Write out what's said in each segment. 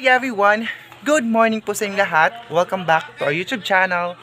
Hi everyone! Good morning po sa inyong lahat. Welcome back to our YouTube channel.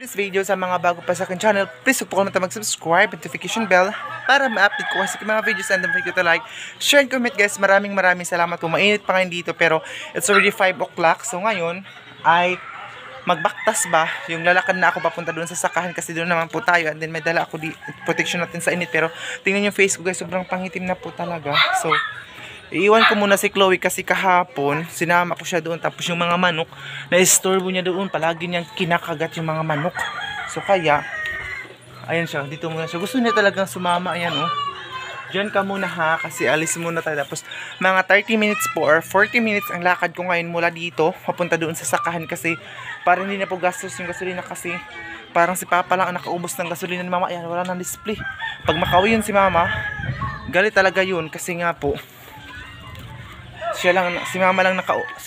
This video sa mga bago pa sa akin channel, please huwag po naman mag-subscribe, notification bell para ma-update ko kasi mga videos, and don't forget to like, share, and comment guys. Maraming salamat po. Mainit pa ngayon dito pero it's already 5 o'clock. So ngayon ay magbaktas ba yung lalakad na ako papunta doon sa sakahan kasi doon naman po tayo, and then may dala ako di protection natin sa init. Pero tingnan yung face ko guys, sobrang pangitim na po talaga. So iiwan ko muna si Chloe kasi kahapon sinama ko siya doon, tapos yung mga manok na-istorbo niya doon, palagi niyang kinakagat yung mga manok. So kaya ayan siya, dito muna siya, gusto niya talagang sumama. Ayan oh, dyan ka muna ha, kasi alis muna tayo. Tapos mga 30 minutes po or 40 minutes ang lakad ko ngayon mula dito papunta doon sa sakahan, kasi para hindi na po gastos yung gasolina, kasi parang si Papa lang ang nakaubos ng gasolina ni Mama. Ayan, wala nang display. Pag makauwi yun si Mama, galit talaga yun, kasi nga po siya lang, si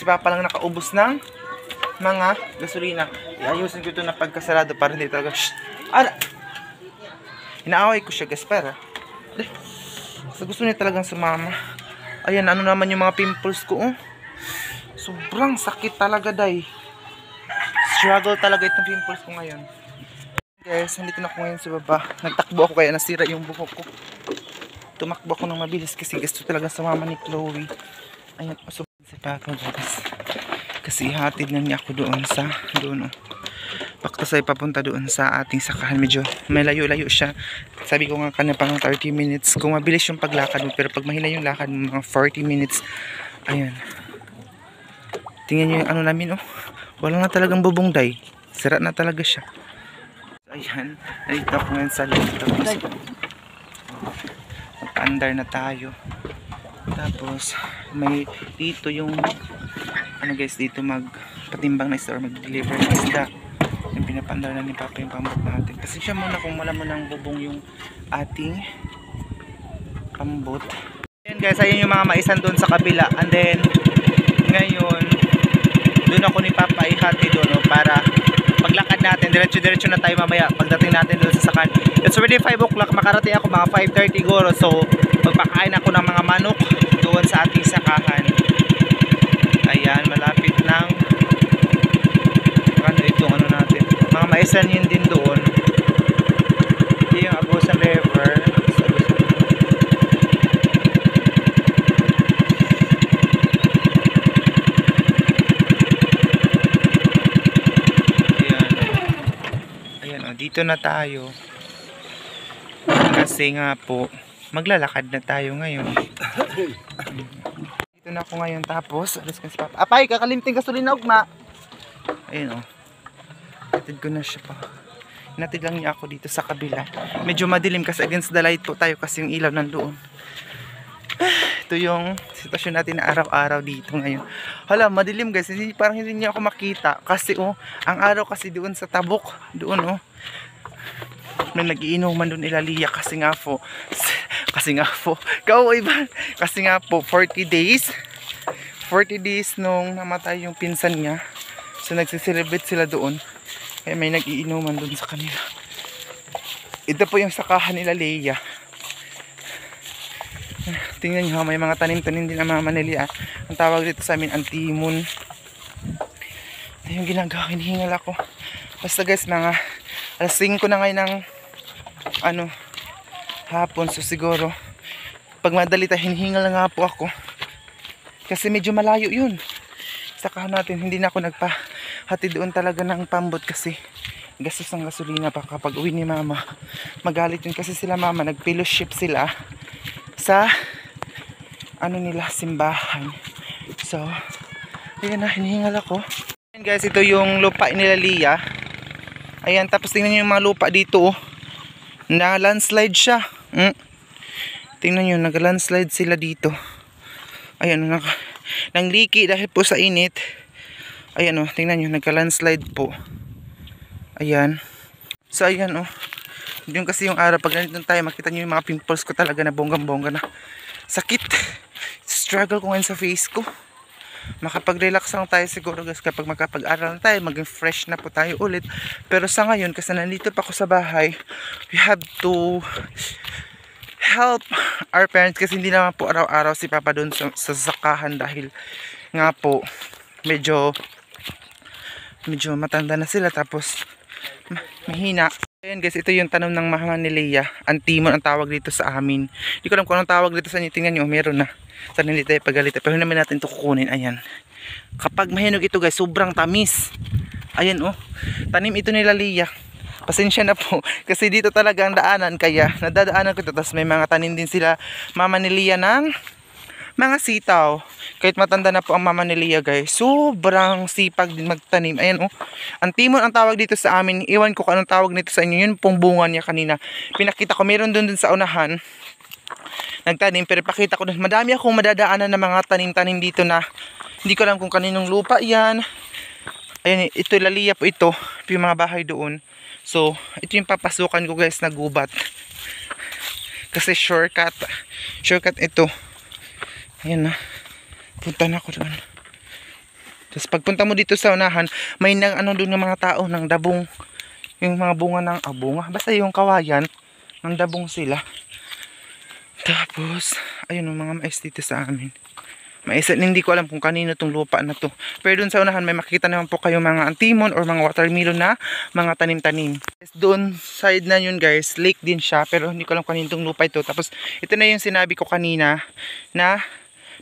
Papa lang nakaubos ng mga gasolina. Iayusin ko ito na pagkasarado para hindi talaga inaaway ko siya guys, para so gusto niya talagang sumama. Ayan, ano naman yung mga pimples ko oh. Sobrang sakit talaga day. Struggle talaga itong pimples ko ngayon guys. Nandito na ako ngayon sa baba. Nagtakbo ako kaya nasira yung buhok ko. Tumakbo ako ng mabilis kasi gusto talaga sumama ni Chloe. Ayan, so si Papa guys, kasi hatid na niya ako doon sa oh. Paktas ay papunta doon sa ating sakahan. Medyo may layo-layo siya. Sabi ko nga kanya pang 30 minutes kung mabilis yung paglakad mo, pero pag mahina yung lakad mo, mga 40 minutes. Ayan, tingnan nyo yung ano namin oh, wala na talagang bubong day, sira na talaga siya. Ayan, nandito ako ngayon sa loob. Tapos magpa-andar na tayo. Tapos may dito yung ano guys, dito magpatimbang na isda or mag-deliver na isda. Yung pinapandar na ni Papa yung pambot natin. Kasi siya muna kung wala mo ng bubong yung ating pambot. Ayan guys, ayun yung mga maisan doon sa kabila. And then ngayon doon ako ni Papa ihati doon oh, para paglakad natin diretso na tayo mamaya pagdating natin doon sa sakan. It's already 5 o'clock, makarating ako mga 5:30 goro. So magpakain ako ng mga manok doon sa ating sakahan. Ayan, malapit lang. Ano itong ano natin, mga maisan yun din doon. Ito yung Agusan River. Dito na tayo kasi nga po maglalakad na tayo ngayon. Dito na ako ngayon, tapos alas kasi Papa. Apay, kakalimting gasolina ugma. Ayun oh, natid ko na siya pa. Natid lang niya ako dito sa kabila. Medyo madilim kasi against the light po tayo kasi yung ilaw nandoon. Ito yung sitwasyon natin na araw-araw dito ngayon. Hala, madilim guys, parang hindi niya ako makita kasi oh, ang araw kasi doon sa tabok doon oh, may nagiinuman doon ilalia kasi nga po kasi nga po 40 days nung namatay yung pinsan niya, so nagsiselebrate sila doon, kaya may nagiinuman doon sa kanila. Ito po yung sakahan nila Leia. Tingnan nyo, may mga tanim-tanim din ang mga Manila. Ang tawag dito sa amin, antimon. Ito yung ginagawa, hinihingal ako. Basta guys, mga alas 5 na ngayon ng hapon. So siguro pag madali tayo, hinihingal na nga po ako kasi medyo malayo yun sakahan natin. Hindi na ako nagpahatid doon talaga ng pambot kasi gastos ng gasolina pa. Kapag uwi ni Mama, magalit yun kasi sila Mama nag-fellowship sila sa nila, simbahan. So ayan na, hinihingal ako. Ayan guys, ito yung lupa nila Leia. Ayan, tapos tingnan nyo yung mga lupa dito oh, na landslide siya. Tingnan nyo, nag landslide sila dito. Ayan o, nang leaky dahil po sa init. Ayan o, tingnan nyo, nagka-landslide po. Ayan. So ayan o. Yun kasi yung araw, pag ganito tayo, makita nyo yung mga pimples ko talaga na bonggang-bongga na. Sakit. Struggle ko ngayon sa face ko. Makapag-relax lang tayo siguro guys kapag makapag-aral tayo, maging fresh na po tayo ulit. Pero sa ngayon, kasi nandito pa ako sa bahay, we have to help our parents kasi hindi naman po araw-araw si Papa doon sa sakahan dahil nga po medyo matanda na sila tapos mahina. Ayan guys, ito yung tanong ng mama ni Leia. Antimon ang tawag dito sa amin. Hindi ko alam kung anong tawag dito sa inyo. Tingnan nyo, meron na. Sana hindi tayo pagalita. Pero naman natin ito kukunin. Ayan. Kapag mahinog ito guys, sobrang tamis. Ayan oh. Tanim ito nila Leia. Pasensya na po. Kasi dito talaga ang daanan. Kaya nadadaanan ko ito. Tapos may mga tanim din sila. Mama ni Leia ng mga sitaw. Kahit matanda na po ang mama ni Leia guys, sobrang sipag din magtanim. Ayan oh. Antimon ang tawag dito sa amin. Iwan ko kung anong tawag nito sa inyo. Yun pong bunga niya kanina. Pinakita ko. Meron dun sa unahan. Nagtanim. Pero pakita ko dun. Madami akong madadaanan ng mga tanim-tanim dito na hindi ko alam kung kaninong lupa yan. Ayan. Ito Lalia po ito. Yung mga bahay doon. So ito yung papasukan ko guys na gubat. Kasi shortcut. Shortcut ito. Ayan na. Punta na ako doon. Tapos pagpunta mo dito sa unahan, may nang ano doon ng mga tao ng dabong. Yung mga bunga ng bunga. Basta yung kawayan. Ng dabong sila. Tapos, ayun yung mga mais dito sa amin. Mais, hindi ko alam kung kanino tong lupa na to. Pero doon sa unahan, may makikita naman po kayo mga antimon or mga watermelon na mga tanim-tanim. Doon side na yun guys, lake din siya. Pero hindi ko alam kanino tong lupa ito. Tapos, ito na yung sinabi ko kanina na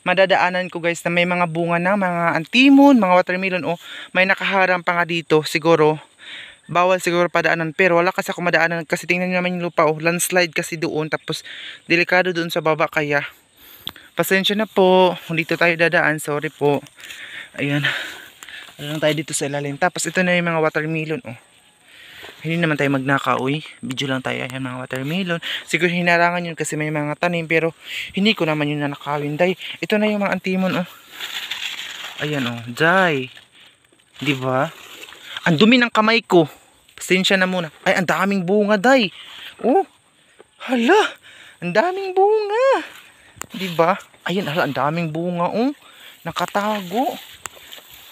madadaanan ko guys na may mga bunga na mga antimon, mga watermelon o may nakaharang pa nga dito siguro bawal siguro padaanan pero wala kasi ako madaanan kasi tingnan nyo naman yung lupa landslide kasi doon tapos delikado doon sa baba kaya pasensya na po kung dito tayo dadaan, sorry po. Ayan, lang tayo dito sa ilalim tapos ito na yung mga watermelon hindi naman tayo magnakaw video lang tayo. Ayan mga watermelon. Siguro hinarangan yun kasi may mga tanim. Pero hindi ko naman yun nanakawin. Day, ito na yung mga antimon Ayan day. Diba? Ang dumi ng kamay ko. Pasensya na muna. Ay, ang daming bunga day. Hala. Ang daming bunga. Diba? Ayan, hala, ang daming bunga nakatago.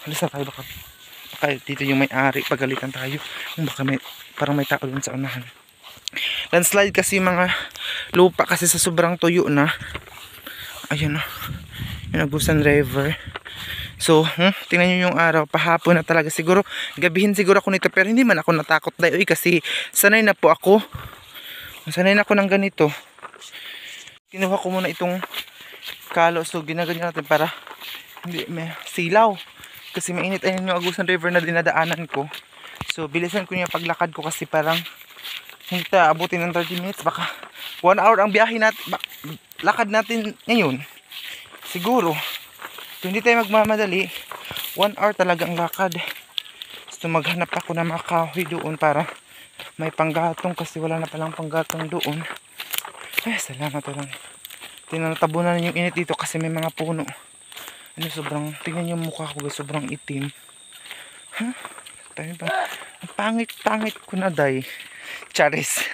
Hala, saan tayo baka dito yung may-ari, pagalitan tayo baka parang may tao dun sa unahan. Landslide kasi yung mga lupa kasi sa sobrang tuyo na. Ayun yung Agusan River. So tingnan nyo yung araw, pahapon na talaga siguro, gabihin siguro ako nito pero hindi man ako natakot dahil kasi sanay na po ako, sanay na ako ng ganito. Kinuha ko muna itong kalo, so ginaganyan natin para hindi may silaw. Kasi mainit ayun yung Agusan River na dinadaanan ko. So bilisan ko yung paglakad ko kasi parang hindi tayo abutin ng 30 minutes. Baka 1 hour ang biyahe natin. Lakad natin ngayon. Siguro. Kung hindi tayo magmamadali, 1 hour talaga ang lakad. So maghanap ako ng mga kahoy doon para may panggatong kasi wala na palang panggatong doon. Ay salamat lang. Tinatabunan yung init dito kasi may mga puno. Sobrang, tingnan yung mukha ko guys, sobrang itim. Tayo ba? Ang pangit ko na day. Charis.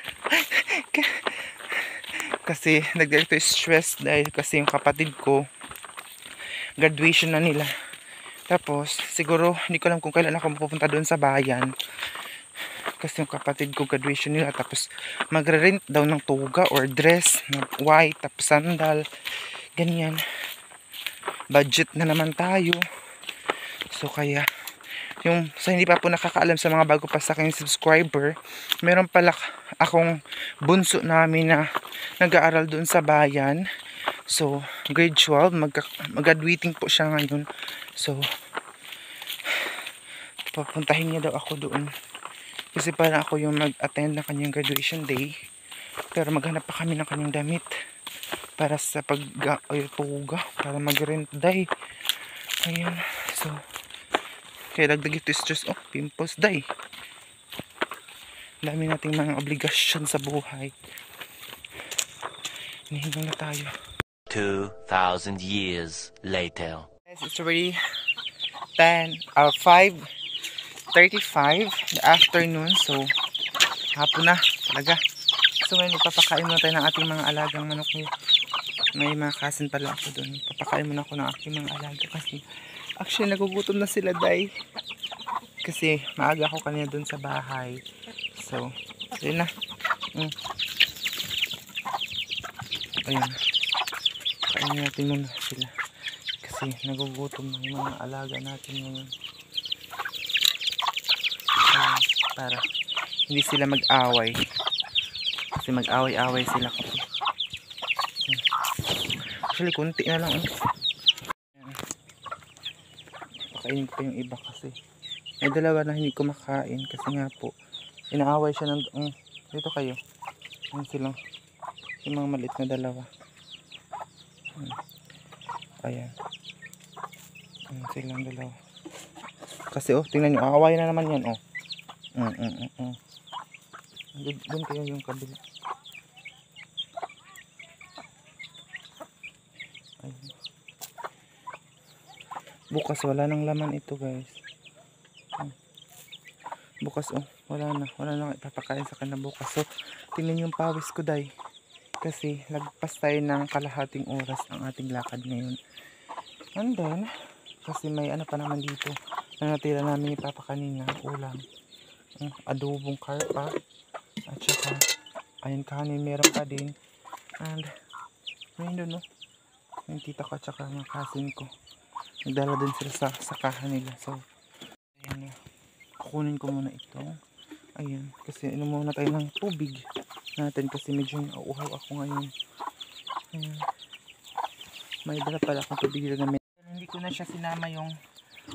Kasi nagdito stress dahil kasi yung kapatid ko graduation na nila. Tapos siguro hindi ko alam kung kailan ako mapupunta doon sa bayan. Kasi yung kapatid ko graduation nila tapos magre-rent daw ng tuga or dress na white tapos sandal. Ganyan. Budget na naman tayo. So kaya yung sa hindi pa po nakakaalam sa mga bago pa sa aking subscriber, meron pala akong bunso namin na nag-aaral doon sa bayan. So grade 12 mag-graduating po siya ngayon. So papuntahin niya daw ako doon kasi parang ako yung mag-attend ng kanyang graduation day. Pero maghanap pa kami ng kanyang damit para sa pag-tuga para mag-rent day. Ayun. So kaya dagdag ito stress. Pimples day. Dami nating mga obligasyon sa buhay. Hinihingal na tayo. 2,000 years later. Guys, it's already 5:35 the afternoon. So, hapon na talaga. So, ngayon ipapakain muna tayo ng ating mga alagang manok. May mga kasin pala ako doon. Papakain muna ako ng aking mga alaga kasi actually nagugutom na sila, day. Kasi maaga ako kanina doon sa bahay. So, yun na. Ayun. Kainin natin muna sila. Kasi nagugutom ng mga alaga natin ngayon. Ayun, para hindi sila mag-away. Kasi mag-away-away sila kapag. Actually, kunti na lang. Pakainin ko pa yung iba kasi may dalawa na hindi kumakain kasi nga po inaaway siya ng dito kayo. Yan silang yung mga maliit na dalawa. Ayan. Silang dalawa. Kasi tingnan nyo, aaway na naman yan Doon kayo yung kabila. Ayan. Bukas wala nang laman ito, guys. Bukas wala na ipapakain sa kanila bukas. So tingnan yung pawis ko, day. Kasi lagpas tayo ng kalahating oras ang ating lakad ngayon. And then, kasi may ano pa naman dito na natira namin ni Papa kanina, ulam. Adobong karpa. At saka, ayun kanin, meron pa din. And, ayun doon, yung tita ko at saka mga kasin ko. Nagdala din sila sa sakahan nila. So, ayun, kukunin ko muna ito. Ayun, kasi inom muna tayo ng tubig natin kasi medyo nauuhaw ako ngayon. Ayun. May dala pala akong tubig dito na hindi ko na siya sinama yung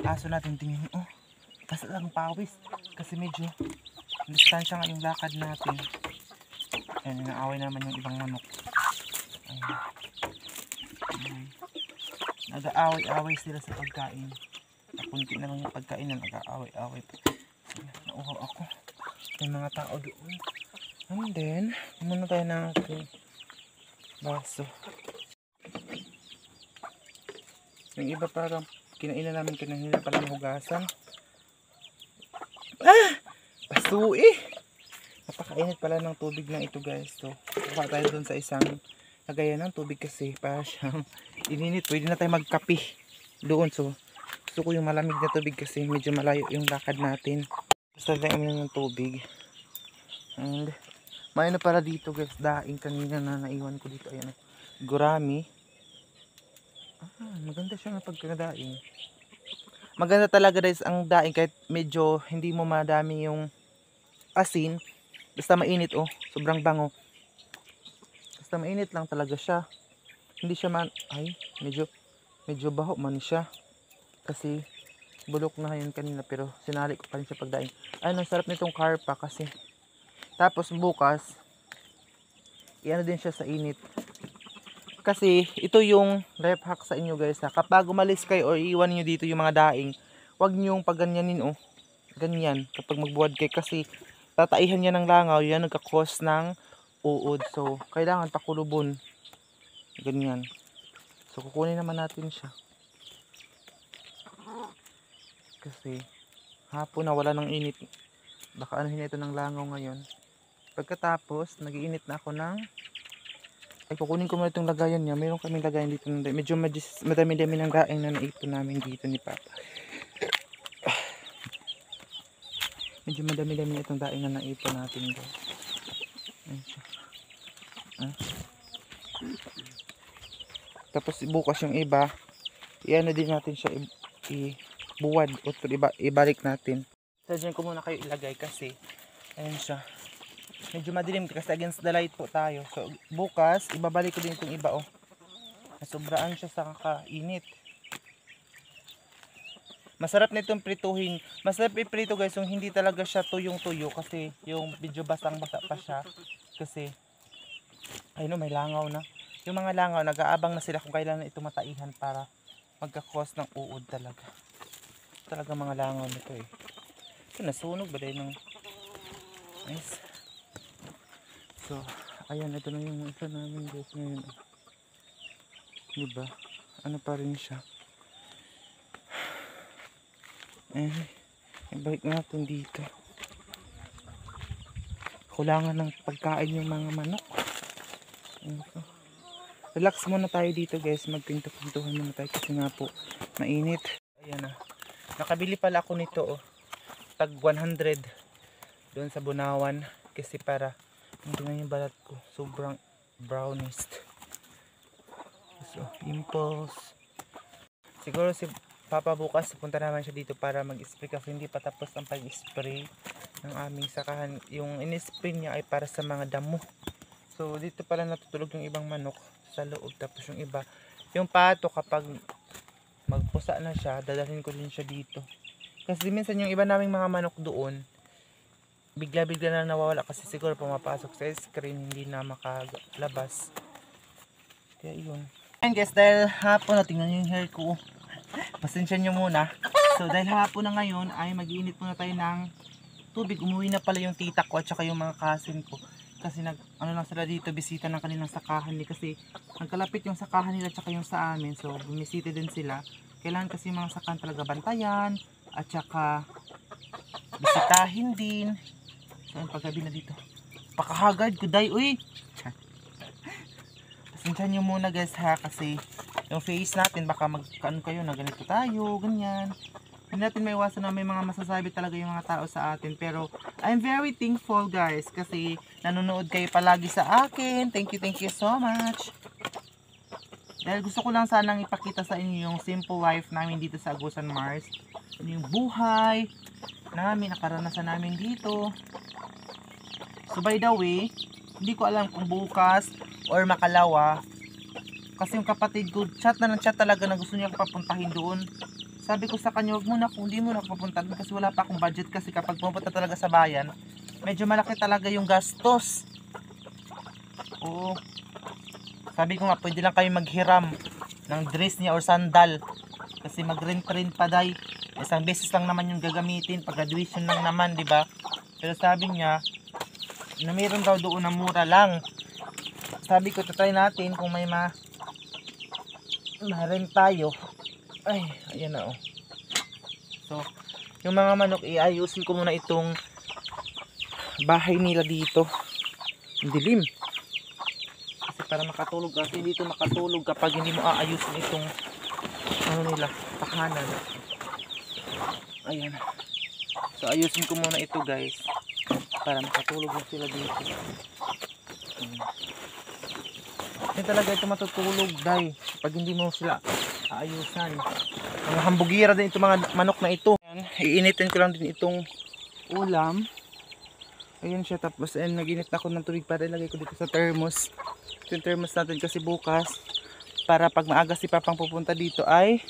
aso natin. Tingin, kasi lang pawis. Kasi medyo distansya nga yung lakad natin. Ayun, naaway naman yung ibang manok. Ayun. Nag-aaway-aaway sila sa pagkain. Kunti na lang yung pagkain na nag-aaway-aaway. Nauuhaw ako. May mga tao doon. And then, muna tayo ng ating baso. Yung iba parang kinainan namin kanina pala hugasan. Baso napakainit pala ng tubig na ito, guys. So, kuha tayo dun sa isang lagayan ng tubig kasi para siyang ininit. Pwede na tayo magkape doon. So, gusto ko yung malamig na tubig kasi medyo malayo yung lakad natin. Basta tayo uminom ng tubig. And may ano para dito, guys, daing kanina na naiwan ko dito. Ayan, gurami. Maganda siya na pagkadaing. Maganda talaga, guys, ang daing kahit medyo hindi mo madami yung asin. Basta mainit, sobrang bango. Basta mainit lang talaga siya. Hindi siya medyo baho man siya. Kasi bulok na yun kanina pero sinali ko pa rin siya pagdaing. Ay, ang sarap nitong karpa kasi. Tapos bukas, iano din siya sa init. Kasi ito yung life hack sa inyo, guys. Kapag umalis kayo or iwan niyo dito yung mga daing, huwag niyo paganyanin, ganyan kapag magbuwad kayo kasi tataihan niya ng langaw, yan nagka-cause ng uod. So kailangan pakulubon. Ganyan. So kukunin naman natin siya. Kasi hapon na wala ng init. Baka anuhin ito ng langaw ngayon. Pagkatapos, nag-iinit na ako ng kukunin ko muna itong lagayan niya. Mayroon kaming lagayan dito. Medyo madami-dami ng daing na naipon namin dito ni Papa. Medyo madami-dami itong daing na naipon natin. Tapos bukas yung iba, iano din natin siya, ibuwad o ibalik natin. So dyan ko muna kayo ilagay kasi ayun siya. Medyo madilim kasi against the light po tayo. So bukas ibabalik ko din itong iba Sobraan siya sa kakainit. Masarap nitong prituhin. Masarap iprito, guys, yung hindi talaga siya tuyong-tuyo kasi yung medyo basang-basa pa siya. Kasi ayun, may langaw na. Yung mga langaw, nag-aabang na sila kung kailan na ito mataihan para magka-cause ng uod talaga. Talaga mga langaw nito Ito nasunog ba dahil ng nice. So, ayan, ito na yung isa namin, guys, ngayon. Diba? Ano pa rin siya. Ibalik natin dito. Kulangan ng pagkain yung mga manok. Relax muna tayo dito guys. Magpinto-pintuhan muna tayo kasi nga po mainit. Ayan na. Nakabili pala ako nito oh. Tag 100 doon sa Bunawan. Kasi para hindi na yung balat ko. Sobrang brownish. So, impulse. Siguro si Papa bukas punta naman siya dito para mag-spray kasi hindi pa tapos ang pag-spray ng aming sakahan. Yung in-spray niya ay para sa mga damo. So dito pala natutulog yung ibang manok sa loob. Tapos yung iba, yung pato kapag magpusa na siya, dadalhin ko din siya dito. Kasi minsan yung iba naming mga manok doon, bigla-bigla na nawawala kasi siguro pumapasok sa screen, hindi na makalabas. Kaya yun. And guys, dahil hapon na, tingnan yung hair ko. Pasensya nyo muna. So dahil hapon na ngayon ay mag-iinit muna tayo ng tubig. Umuwi na pala yung tita ko at saka yung mga cousin ko. Kasi ano lang sila dito, bisita ng kanilang sakahan nila. Kasi nagkalapit yung sakahan nila at saka yung sa amin. So bumisita din sila. Kailangan kasi yung mga sakahan talaga bantayan. At saka bisitahin din. So ang paggabi na dito. Pakahagad, kuday, uy! Pasensya nyo muna guys ha, kasi yung face natin baka magkaano kayo na ganito tayo, ganyan. Hindi natin may iwasan na may mga masasabi talaga yung mga tao sa atin. Pero I'm very thankful guys kasi nanonood kayo palagi sa akin. Thank you so much. Dahil gusto ko lang sanang ipakita sa inyo yung simple life namin dito sa Agusan Mars. Yung buhay namin, nakaranasan namin dito. So by the way, hindi ko alam kung bukas or makalawa. Kasi yung kapatid ko, chat na ng chat talaga na gusto niya papuntahin doon. Sabi ko sa kanya, wag muna kung hindi mo na papuntahin kasi wala pa akong budget. Kasi kapag pumunta talaga sa bayan, medyo malaki talaga yung gastos. Oo. Sabi ko nga, pwede lang kayo maghiram ng dress niya or sandal. Kasi mag-rent-rent pa day. Isang beses lang naman yung gagamitin. Pag graduation lang naman, di ba? Pero sabi niya, na mayroon daw doon na mura lang. Sabi ko, try natin kung may ma-rent tayo. Ay, ayan na oh. So, yung mga manok, iayusin ko muna itong bahay nila dito. Ang dilim. Kasi para makatulog kasi dito makatulog kapag hindi mo aayusin itong ano nila, tahanan. Ayan. So, ayusin ko muna ito guys. Para makatulog na sila dito. Hindi talaga ito matutulog dahil pag hindi mo sila aayusan. Mga hambugira din itong mga manok na ito. Ayan, iinitin ko lang din itong ulam. Ayan siya, tapos naginit na ako ng tubig para ilagay ko dito sa thermos. Ito yung thermos natin kasi bukas para pag maaga si Papang pupunta dito ay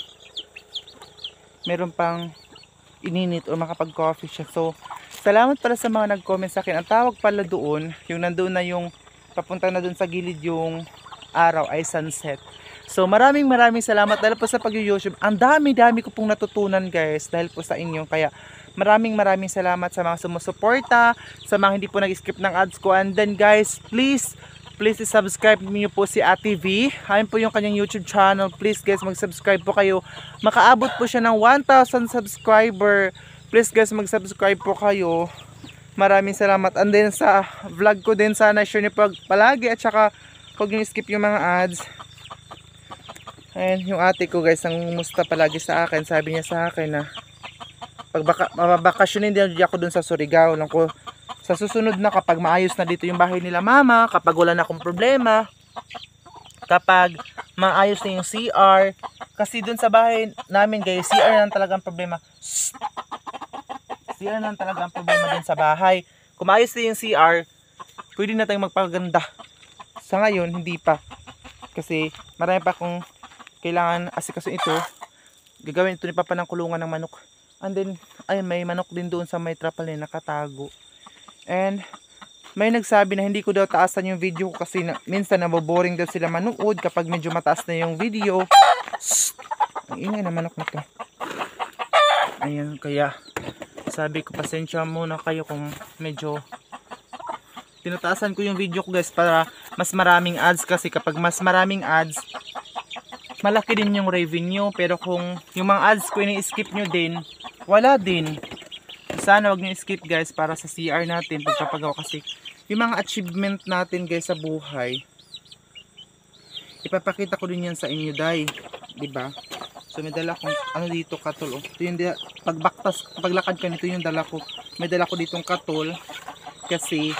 meron pang ininit o makapag coffee siya. So salamat pala sa mga nag-comment sa akin. Ang tawag pala doon, yung nandoon na yung papunta na doon sa gilid yung araw ay sunset. So maraming salamat dahil po sa pag-YouTube. Ang dami ko pong natutunan guys dahil po sa inyo. Kaya maraming salamat sa mga sumusuporta, sa mga hindi po nag-skip ng ads ko. And then guys, please subscribe niyo po si Ate V. Ayun po yung kanyang YouTube channel. Please guys, mag-subscribe po kayo. Makaabot po siya ng 1,000 subscriber. Please guys, mag-subscribe po kayo. Maraming salamat. And then sa vlog ko din, sana share niyo palagi at saka huwag niyo skip yung mga ads. And yung ate ko guys, ang musta palagi sa akin. Sabi niya sa akin na pag mababakasyonin din ako dun sa Surigao. Lang ko, sa susunod na kapag maayos na dito yung bahay nila mama, kapag wala na akong problema, kapag maayos na yung CR, kasi dun sa bahay namin guys, CR lang talaga ang problema. CR lang talaga ang problema dun sa bahay. Kung maayos na yung CR, pwede na tayong magpaganda. Sa ngayon, hindi pa. Kasi marami pa akong kailangan asikaso ito. Gagawin ito ni Papa ng kulungan ng manok. And then, ayun, may manok din doon sa may trapal na nakatago. And may nagsabi na hindi ko daw taasan yung video ko kasi minsan naboboring daw sila manood kapag medyo mataas na yung video. Ang ingay na manok na to. Ayan, kaya sabi ko pasensya muna kayo kung medyo tinataasan ko yung video ko guys para mas maraming ads. Kasi kapag mas maraming ads, malaki din yung revenue. Pero kung yung mga ads ko ini-skip nyo din, wala din. Sana wag nyo skip guys para sa CR natin pagpapagawa, kasi yung mga achievement natin guys sa buhay, ipapakita ko din yan sa inyo day, diba? So may dala kong ano dito, katol. Ito yung paglakad ko nito yung dala ko. May dala ko ditong katol kasi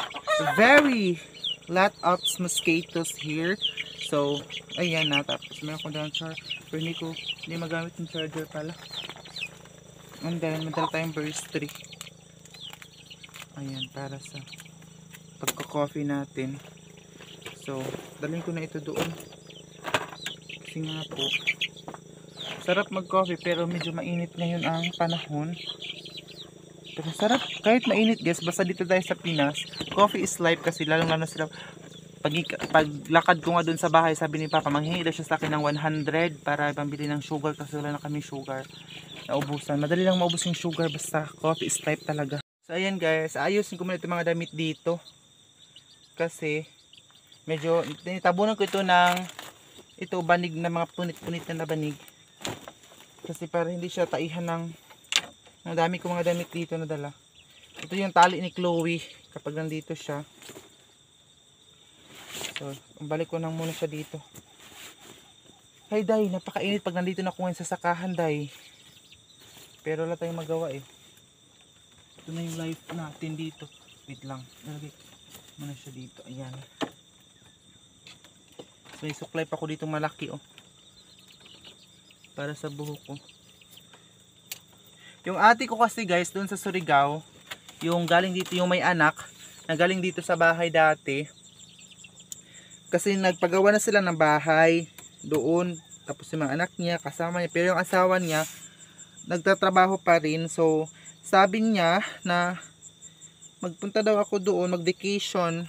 very lot of mosquitoes here. So ayan na, tapos meron akong dalang charger, pero hindi magamit yung charger pala. And then may dala tayong burst 3. Ayan, para sa pagko-coffee natin. So dalhin ko na ito doon kasi nga po sarap mag-coffee, pero medyo mainit ngayon ang panahon. Pero sarap kahit mainit guys, basta dito tayo sa Pinas, coffee is life. Kasi lalong lalo sila paglakad ko nga dun sa bahay, sabi ni Papa manghingi daw siya sa akin ng 100 para pambili ng sugar kasi wala na kami sugar, naubusan. Madali lang maubos yung sugar, basta coffee is life talaga. So ayan guys, ayusin ko muna itong mga damit dito kasi medyo nitabunan ko ito ng banig na mga punit-punit na banig. Kasi para hindi siya taihan ng dami ko mga damit dito na dala. Ito yung tali ni Chloe kapag nandito siya. So, balik ko nang muna siya dito. Hey Day, napakainit pag nandito na ako ngayon sa sakahan Day. Pero wala tayong magawa eh. Ito na yung life natin dito. Wait lang, nalagay muna siya dito. Ayan. So, may supply pa ko dito malaki oh, para sa buhok ko. Yung ate ko kasi guys doon sa Surigao, yung galing dito, yung may anak na galing dito sa bahay dati, kasi nagpagawa na sila ng bahay doon, tapos yung mga anak niya kasama niya, pero yung asawa niya nagtatrabaho pa rin. So sabi niya na magpunta daw ako doon, mag-vacation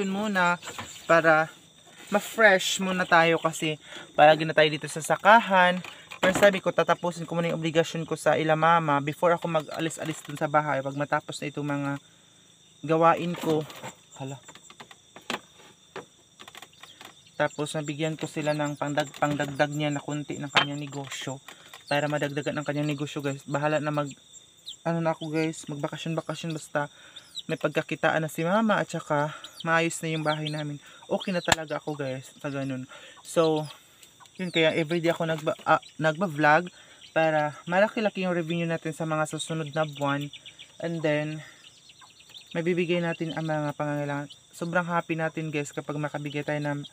muna para ma-fresh muna tayo, kasi palagi na tayo dito sa sakahan. Pero sabi ko, tatapusin ko muna yung obligasyon ko sa ila mama before ako mag-alis-alis dun sa bahay. Pag matapos na itong mga gawain ko, tapos nabigyan ko sila ng pangdagdag niya na kunti ng kanyang negosyo para madagdagan ang kanyang negosyo guys. Bahala na magbakasyon basta may pagkakitaan na si mama at saka maayos na yung bahay namin. Okay na talaga ako guys sa ganun. So yun, kaya everyday ako nagba-vlog para malaki-laki yung revenue natin sa mga susunod na buwan. And then mabibigay natin ang mga pangangailangan. Sobrang happy natin guys kapag makabigay tayo ng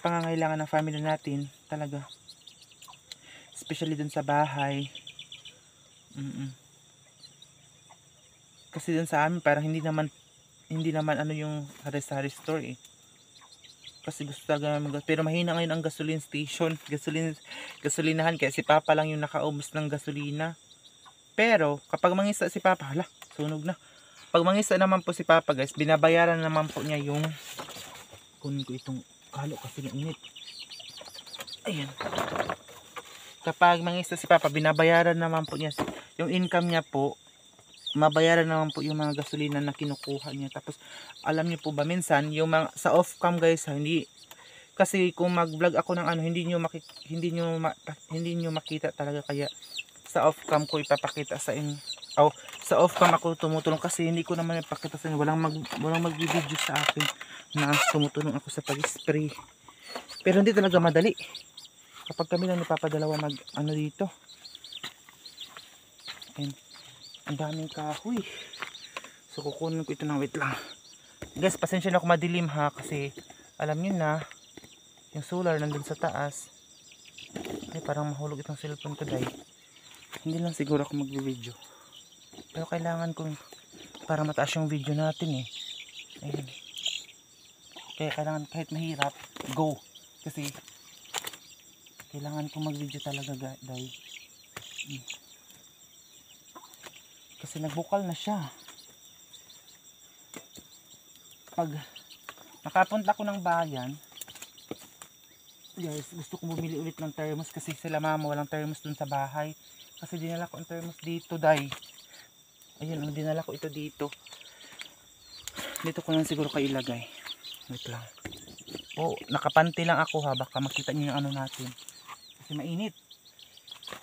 pangangailangan ng family natin talaga, especially dun sa bahay. Kasi dun sa amin parang hindi naman ano yung hari-hari store eh. Kasi gusto talaga namin, pero mahina ngayon ang gasoline station, gasolinahan, kaya si Papa lang yung nakaubos ng gasolina. Pero kapag mangisa si Papa, hala, sunog na. Pag mangisa naman po si Papa guys, binabayaran naman po niya yung, kunin ko itong kalo kasi yung init. Ayan. Kapag mangisa si Papa, binabayaran naman po niya yung income niya po, mabayaran naman po yung mga gasolina na kinukuha niya. Tapos alam niyo po ba minsan yung mga sa off cam guys, hindi kasi kung mag-vlog ako ng ano, hindi niyo makita talaga, kaya sa off cam ko ipapakita sa inyo. Sa off cam ako tumutulong kasi hindi ko naman ipakita sa inyo, walang mag-video sa akin na tumutulong ako sa pag-spray. Pero hindi talaga madali kapag kami lang ni Papa dalawa mag ano dito. And ang daming kahoy. So kukunin ko ito ng, wait lang guys, pasensya na kung madilim ha, kasi alam niyo na yung solar nandun sa taas. Ay parang mahulog itong cellphone ko dahil hindi lang siguro ako mag-video, pero kailangan kong para mataas yung video natin eh. Ayun. Kaya kailangan kahit mahirap, go, kasi kailangan kong mag-video talaga dahil kasi nagbukal na siya. Pag nakapunta ko ng bayan guys, gusto kong bumili ulit ng thermos kasi sila mama walang thermos dun sa bahay. Kasi dinala ko ang thermos dito dahil ayun, dinala ko ito dito. Dito ko lang siguro kailagay. Wait lang. O, nakapanti lang ako ha, baka makita niyo yung ano natin. Kasi mainit.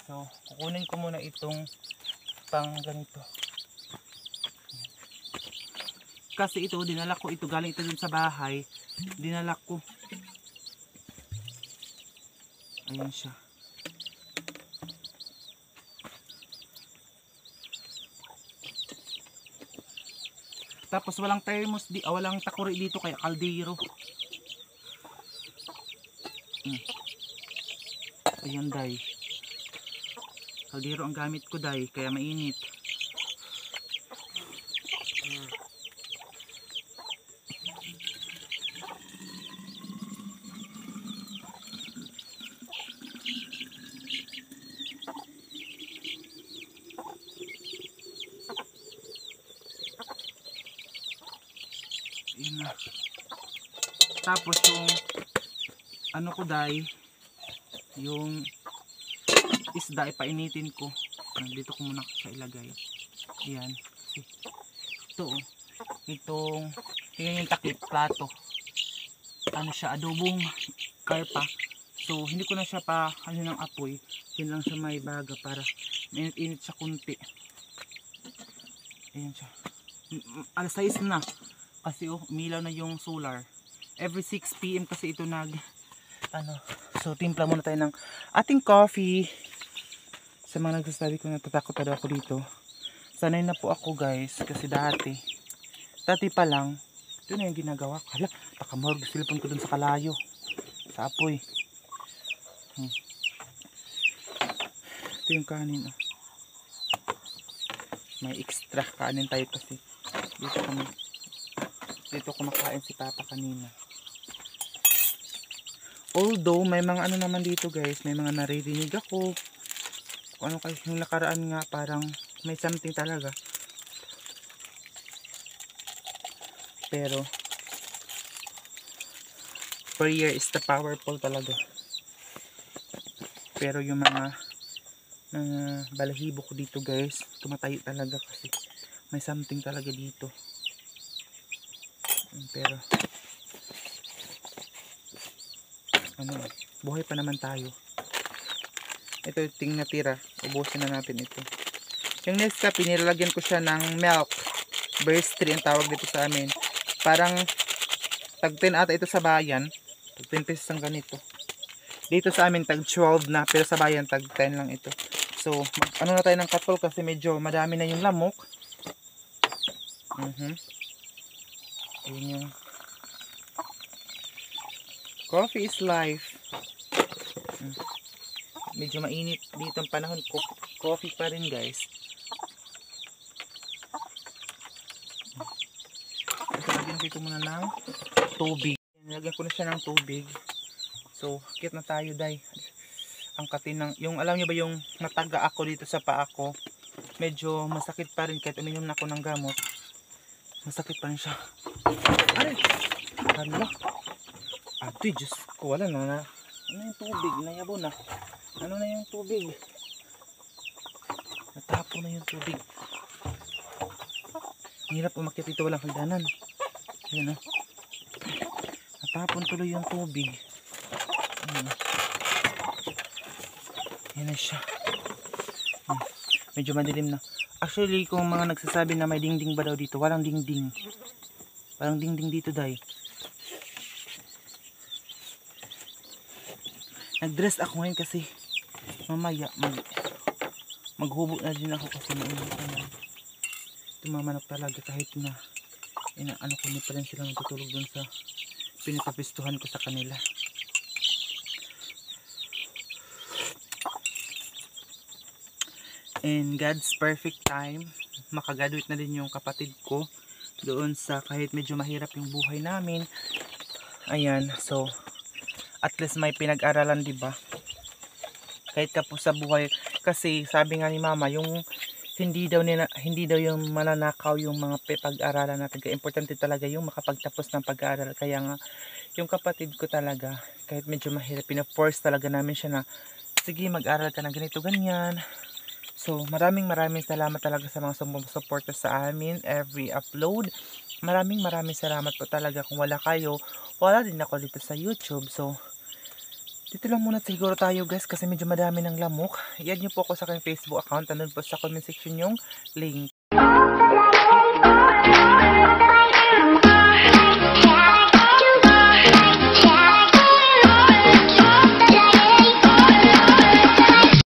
So, kukunin ko muna itong pang ganito. Kasi ito, dinala ko ito, galing ito dun sa bahay. Dinala ko. Ayan siya. Tapos walang thermos, walang takuri dito kaya kaldero. Ayan day. Kaldero ang gamit ko day, kaya mainit. Ayan na. Tapos yung ano ko day, yung isda ipainitin ko. Dito ko muna sa ilagay. Ayan. Ito oh. Itong yung takip plato. Ano siya, adobong karpa. So hindi ko na siya pa ano ng apoy. Yan lang siya may baga para mainit-init siya kunti. Ayan siya. Alas 6 na. Kasi oh, umilaw na yung solar. Every 6 PM kasi ito ano. So timpla muna tayo ng ating coffee. Sa mga nagsasabi ko natatakot na daw ako dito. Sanay na po ako guys. Kasi dati pa lang. Ito na yung ginagawa ko. Hala, pakamorg silipon ko dun sa kalayo. Sa apoy. Ito yung kanin oh. May extra kanin tayo kasi dito kumakain si Papa kanina. Although may mga ano naman dito guys, may mga naririnig ako kung ano kasi yung nakaraan nga parang may something talaga, pero prayer is the powerful talaga. Pero yung mga balahibo ko dito guys, tumatayo talaga kasi may something talaga dito. Pero ano, buhay pa naman tayo. Ito yung ting natira, ubusin na natin ito. Yung Nescafe, nilalagyan ko siya ng milk. Burst 3 ang tawag dito sa amin. Parang tag 10 ata ito sa bayan. Tag 10 pesos ang ganito. Dito sa amin tag 12 na, pero sa bayan tag 10 lang ito. So ano na tayo ng katol kasi medyo madami na yung lamok. Yun yung coffee is life. Medyo mainit dito ang panahon ko. Coffee pa rin guys. Lagyan ko ito muna ng tubig. Lagyan ko na siya ng tubig. So kit na tayo day. Ang katin ng, yung alam niyo ba yung nataga ako dito sa paa ko. Medyo masakit pa rin kahit uminom na ako ng gamot. Masakit pa rin siya. Ay! Hala! Ate, Diyos ko, wala na. Ano yung tubig? Nayabo na. Ano na yung tubig? Natapo na yung tubig. Ang hirap umakyat dito, walang hagdanan. Ayan o. Natapon tuloy yung tubig. Ayan na siya. Medyo madilim na. Actually, kung mga nagsasabi na may dingding ba daw dito, walang dingding. Walang dingding dito day. Nag-dress ako ngayon kasi mamaya maghubog na din ako kasi tumamanok talaga kahit na ano ko pa rin sila matutulog dun sa pinapapistuhan ko sa kanila. And God's perfect time, makagraduate na din yung kapatid ko doon sa kahit medyo mahirap yung buhay namin. Ayan, so at least may pinag-aralan, 'di ba? Kahit kapos sa buhay kasi sabi nga ni Mama, yung hindi daw yung mananakaw yung mga pag-aralan natin. Kaya importante talaga yung makapagtapos ng pag-aaral. Kaya nga yung kapatid ko talaga, kahit medyo mahirap, pina-force talaga namin siya na sige, mag-aral ka na ganito ganyan. So, maraming salamat talaga sa mga sumusuporta sa amin every upload. Maraming salamat po talaga. Kung wala kayo, wala din ako dito sa YouTube. So, dito lang muna siguro tayo guys kasi medyo madami ng lamok. I-add nyo po ako sa aking Facebook account. Nandun po sa comment section yung link.